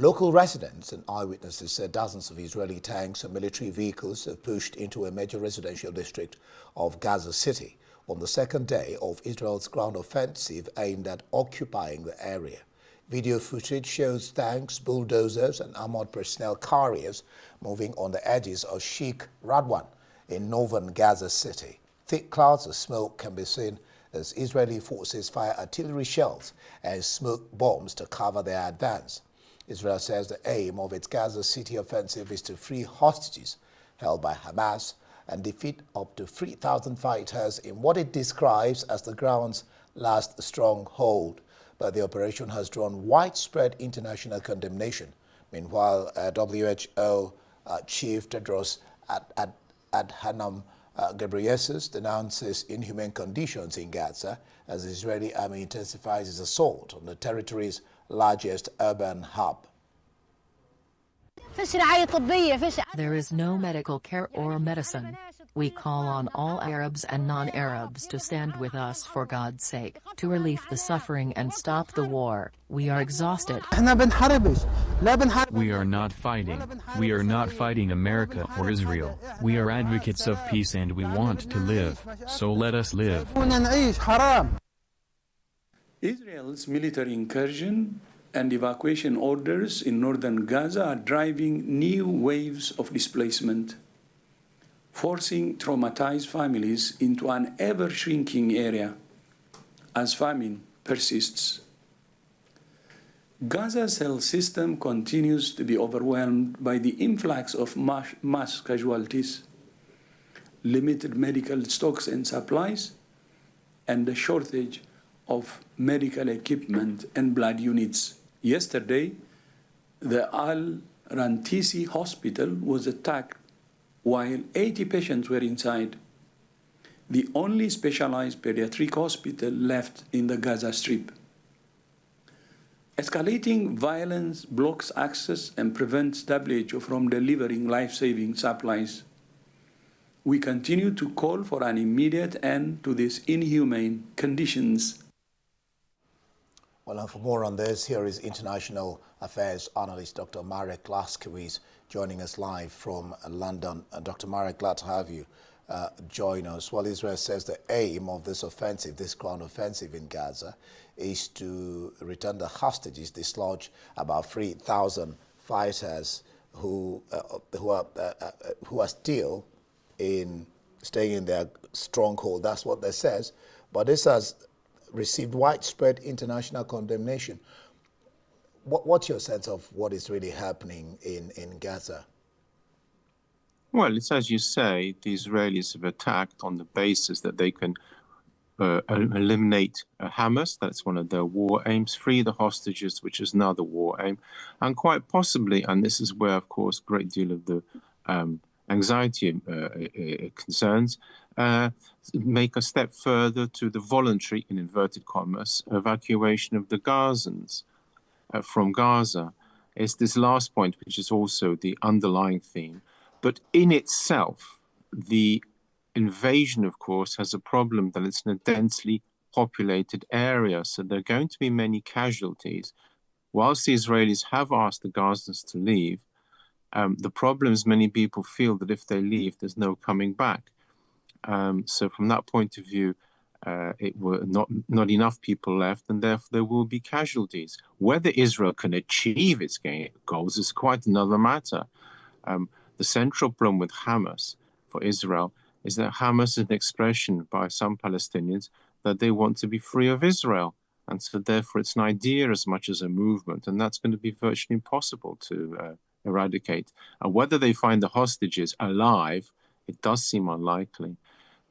Local residents and eyewitnesses said dozens of Israeli tanks and military vehicles have pushed into a major residential district of Gaza City on the second day of Israel's ground offensive aimed at occupying the area. Video footage shows tanks, bulldozers and armored personnel carriers moving on the edges of Sheikh Radwan in northern Gaza City. Thick clouds of smoke can be seen as Israeli forces fire artillery shells and smoke bombs to cover their advance. Israel says the aim of its Gaza City offensive is to free hostages held by Hamas and defeat up to 3,000 fighters in what it describes as the ground's last stronghold. But the operation has drawn widespread international condemnation. Meanwhile, WHO Chief Tedros Adhanom Ghebreyesus denounces inhumane conditions in Gaza as the Israeli army intensifies its assault on the territory's largest urban hub. There is no medical care or medicine. We call on all Arabs and non-Arabs to stand with us for God's sake, to relieve the suffering and stop the war. We are exhausted. We are not fighting. We are not fighting America or Israel. We are advocates of peace and we want to live, so let us live. Israel's military incursion and evacuation orders in northern Gaza are driving new waves of displacement, forcing traumatized families into an ever-shrinking area as famine persists. Gaza's health system continues to be overwhelmed by the influx of mass casualties, limited medical stocks and supplies, and the shortage of medical equipment and blood units. Yesterday, the Al-Rantisi hospital was attacked while 80 patients were inside, the only specialized pediatric hospital left in the Gaza Strip. Escalating violence blocks access and prevents WHO from delivering life-saving supplies. We continue to call for an immediate end to these inhumane conditions. Well, and for more on this, here is international affairs analyst Dr. Marek Laskiewicz joining us live from London. Dr. Marek, glad to have you join us. Well, Israel says the aim of this offensive, this ground offensive in Gaza, is to return the hostages, dislodge about 3,000 fighters who are still staying in their stronghold. That's what they says. But this has received widespread international condemnation. What's your sense of what is really happening in Gaza? Well, it's as you say, the Israelis have attacked on the basis that they can eliminate Hamas, that's one of their war aims, free the hostages, which is another war aim, and quite possibly, and this is where, of course, a great deal of the anxiety concerns, make a step further to the voluntary, in inverted commas, evacuation of the Gazans from Gaza. It's this last point, which is also the underlying theme. But in itself, the invasion, of course, has a problem that it's in a densely populated area. So there are going to be many casualties. Whilst the Israelis have asked the Gazans to leave, the problem is many people feel that if they leave, there's no coming back. So from that point of view, it were not enough people left, and therefore there will be casualties. Whether Israel can achieve its goals is quite another matter. The central problem with Hamas for Israel is that Hamas is an expression by some Palestinians that they want to be free of Israel. And so therefore it's an idea as much as a movement, and that's going to be virtually impossible to eradicate. And whether they find the hostages alive, it does seem unlikely,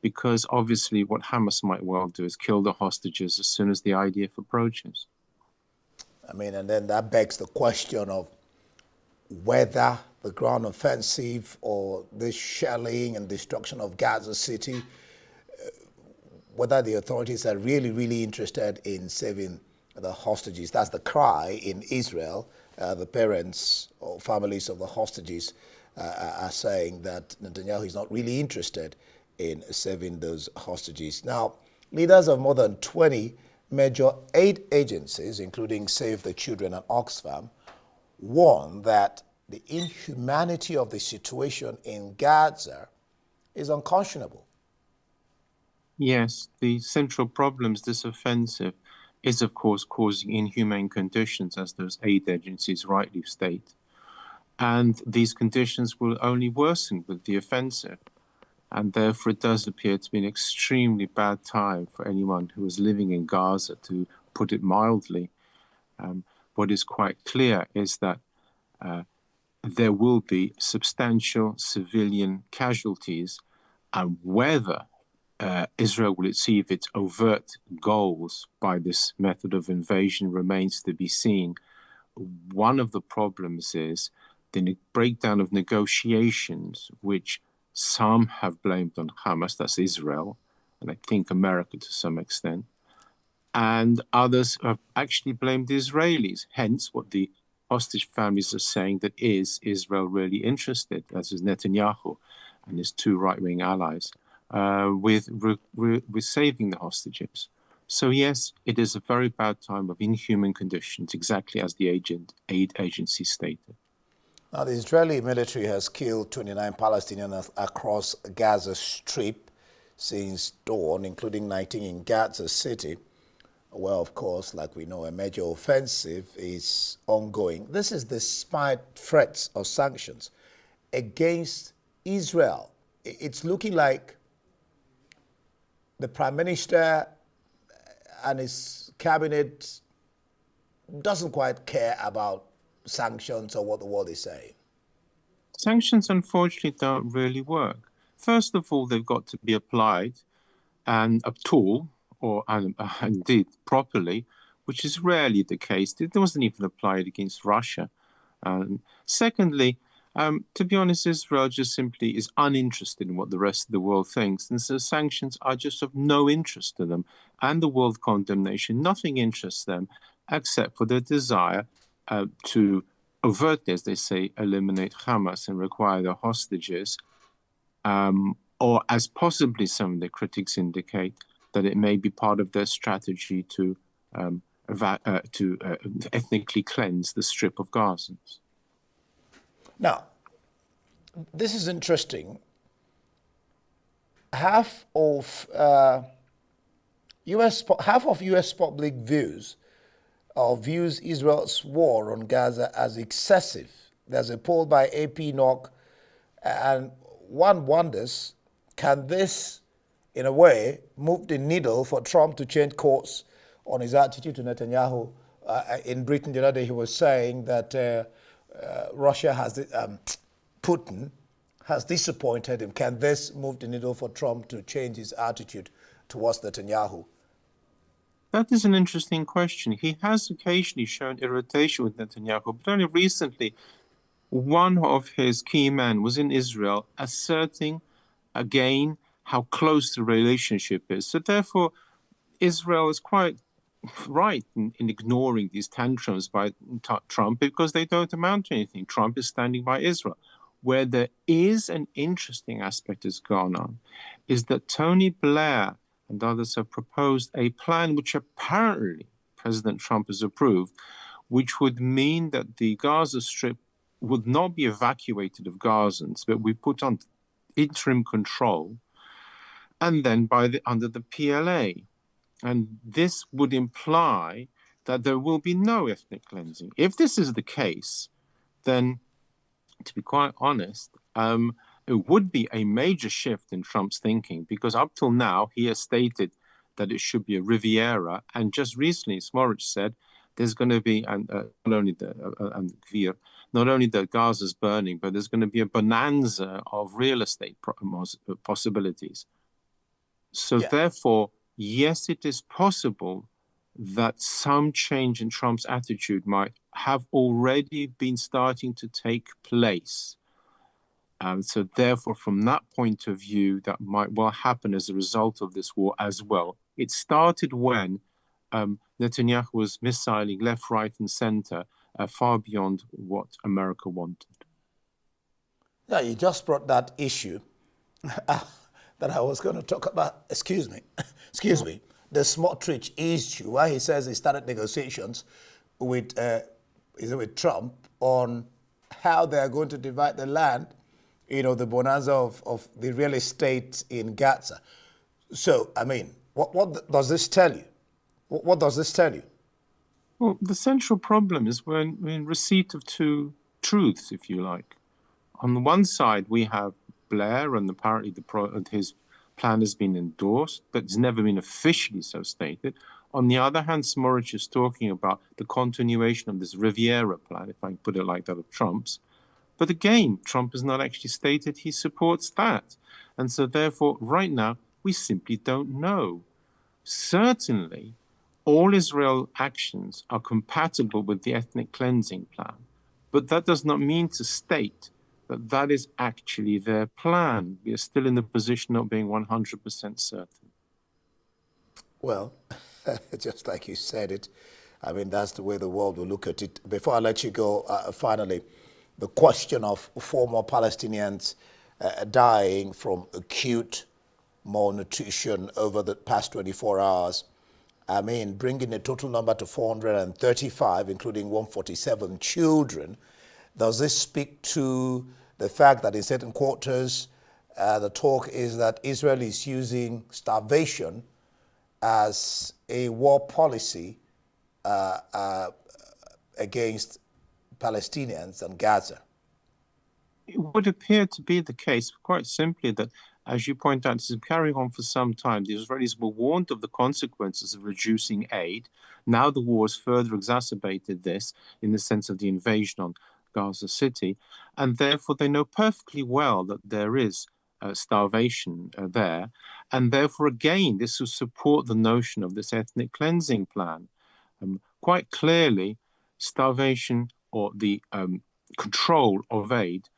because obviously what Hamas might well do is kill the hostages as soon as the IDF approaches. I mean, and then that begs the question of whether the ground offensive or this shelling and destruction of Gaza City, whether the authorities are really, really interested in saving the hostages. That's the cry in Israel. The parents or families of the hostages are saying that Netanyahu is not really interested in saving those hostages. Now, leaders of more than 20 major aid agencies, including Save the Children and Oxfam, warned that the inhumanity of the situation in Gaza is unconscionable. Yes, the central problems this offensive is, of course, causing inhumane conditions, as those aid agencies rightly state. And these conditions will only worsen with the offensive. And therefore, it does appear to be an extremely bad time for anyone who is living in Gaza, to put it mildly. What is quite clear is that there will be substantial civilian casualties, and whether Israel will achieve its overt goals by this method of invasion remains to be seen. One of the problems is the breakdown of negotiations, which some have blamed on Hamas, that's Israel, and I think America to some extent, and others have actually blamed the Israelis. Hence, what the hostage families are saying, that is Israel really interested, as is Netanyahu and his two right-wing allies, with saving the hostages. So yes, it is a very bad time of inhuman conditions, exactly as the aid agency stated. Now, the Israeli military has killed 29 Palestinians across Gaza Strip since dawn, including 19 in Gaza City. Well, of course, like we know, a major offensive is ongoing. This is despite threats of sanctions against Israel. It's looking like the Prime Minister and his cabinet doesn't quite care about sanctions or what the world is saying. Sanctions, unfortunately, don't really work. First of all, they've got to be applied, and a tool, or indeed properly, which is rarely the case. It wasn't even applied against Russia. Secondly, to be honest, Israel just simply is uninterested in what the rest of the world thinks, and so sanctions are just of no interest to them. And the world condemnation, nothing interests them except for their desire to overtly, as they say, eliminate Hamas and require the hostages, or as possibly some of the critics indicate, that it may be part of their strategy to ethnically cleanse the strip of Gazans. Now, this is interesting. Half of U.S. public views Israel's war on Gaza as excessive. There's a poll by AP NOC, and one wonders, can this, in a way, move the needle for Trump to change course on his attitude to Netanyahu? In Britain the other day, he was saying that Russia has, Putin has disappointed him. Can this move the needle for Trump to change his attitude towards Netanyahu? That is an interesting question. He has occasionally shown irritation with Netanyahu, but only recently, one of his key men was in Israel asserting again how close the relationship is. So therefore, Israel is quite right in ignoring these tantrums by Trump, because they don't amount to anything. Trump is standing by Israel. Where there is an interesting aspect that's gone on is that Tony Blair and others have proposed a plan which apparently President Trump has approved, which would mean that the Gaza Strip would not be evacuated of Gazans, but we put on interim control, and then under the PLA. And this would imply that there will be no ethnic cleansing. If this is the case, then, to be quite honest, it would be a major shift in Trump's thinking, because up till now, he has stated that it should be a Riviera. And just recently, as Moritz said, there's going to be, not only the Gaza's burning, but there's going to be a bonanza of real estate possibilities. So therefore, yes, it is possible that some change in Trump's attitude might have already been starting to take place. So therefore, from that point of view, that might well happen as a result of this war as well. It started when Netanyahu was missiling left, right, and center, far beyond what America wanted. Yeah, you just brought that issue that I was going to talk about. Excuse me, the Smotrich issue, where he says he started negotiations with with Trump on how they are going to divide the land, the bonanza of the real estate in Gaza. So, I mean, what does this tell you? What does this tell you? Well, the central problem is we're in receipt of two truths, if you like. On the one side, we have Blair, and apparently his plan has been endorsed, but it's never been officially so stated. On the other hand, Smotrich is talking about the continuation of this Riviera plan, if I can put it like that, of Trump's. But again, Trump has not actually stated he supports that. And so therefore, right now, we simply don't know. Certainly, all Israel actions are compatible with the ethnic cleansing plan. But that does not mean to state that that is actually their plan. We are still in the position of being 100% certain. Well, just like you said it, I mean, that's the way the world will look at it. Before I let you go, finally, the question of former Palestinians dying from acute malnutrition over the past 24 hours. I mean, bringing the total number to 435, including 147 children. Does this speak to the fact that in certain quarters, the talk is that Israel is using starvation as a war policy against Palestinians and Gaza? It would appear to be the case, quite simply, that, as you point out, this has been carrying on for some time. The Israelis were warned of the consequences of reducing aid. Now the war has further exacerbated this in the sense of the invasion on Gaza City, and therefore they know perfectly well that there is starvation there, and therefore, again, this will support the notion of this ethnic cleansing plan. Quite clearly, starvation or the control of aid,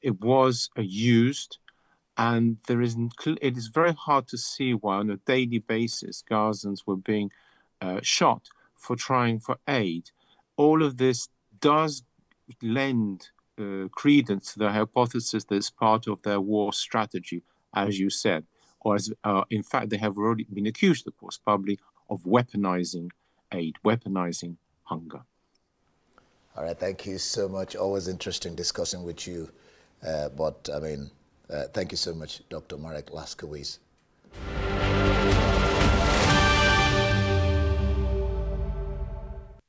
it was used, and it is very hard to see why on a daily basis Gazans were being shot for trying for aid. All of this does lend credence to the hypothesis that it's part of their war strategy, as you said, or as in fact they have already been accused, of course, publicly, of weaponizing aid, weaponizing hunger. All right, thank you so much. Always interesting discussing with you. But I mean, thank you so much, Dr. Marek Laskiewicz.